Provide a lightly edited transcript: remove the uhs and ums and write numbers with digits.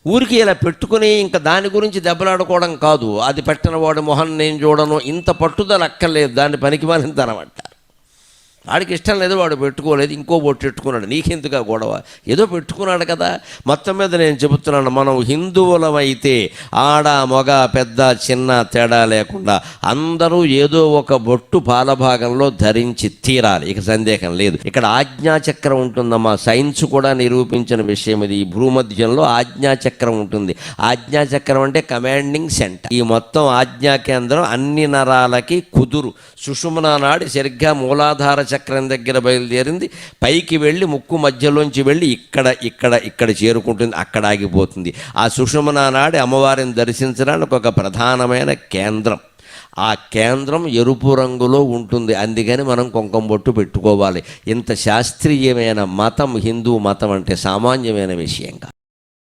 ఊరికి ఇలా పెట్టుకుని ఇంకా దాని గురించి దెబ్బలాడుకోవడం కాదు. అది పెట్టిన వాడి మొహం నేను చూడను, ఇంత పట్టుదల అక్కర్లేదు. దాన్ని పనికి మాలింతనం అంటారు. వాడికి ఇష్టం లేదు, వాడు పెట్టుకోలేదు, ఇంకో బొట్టు పెట్టుకున్నాడు, నీకెందుకు ఆ గొడవ? ఏదో పెట్టుకున్నాడు కదా. మొత్తం మీద నేను చెబుతున్నాను, మనం హిందువులమైతే ఆడ మగ పెద్ద చిన్న తేడా లేకుండా అందరూ ఏదో ఒక బొట్టు పాలభాగంలో ధరించి తీరాలి, ఇక సందేహం లేదు. ఇక్కడ ఆజ్ఞాచక్రం ఉంటుందమ్మా. సైన్స్ కూడా నిరూపించిన విషయం ఇది. ఈ భూమధ్యంలో ఆజ్ఞాచక్రం ఉంటుంది. ఆజ్ఞాచక్రం అంటే కమాండింగ్ సెంటర్. ఈ మొత్తం ఆజ్ఞా కేంద్రం అన్ని నరాలకి కుదురు. సుషుమ్నా నాడి సరిగ్గా మూలాధార చక్రం దగ్గర బయలుదేరింది, పైకి వెళ్ళి ముక్కు మధ్యలోంచి వెళ్ళి ఇక్కడ చేరుకుంటుంది, అక్కడ ఆగిపోతుంది. ఆ సుషుమ్నా నాడి అమ్మవారిని దర్శించడానికి ఒక ప్రధానమైన కేంద్రం. ఆ కేంద్రం ఎరుపు రంగులో ఉంటుంది. అందుకని మనం కుంకుమ బొట్టు పెట్టుకోవాలి. ఇంత శాస్త్రీయమైన మతం హిందూ మతం అంటే సామాన్యమైన విషయం కాదు.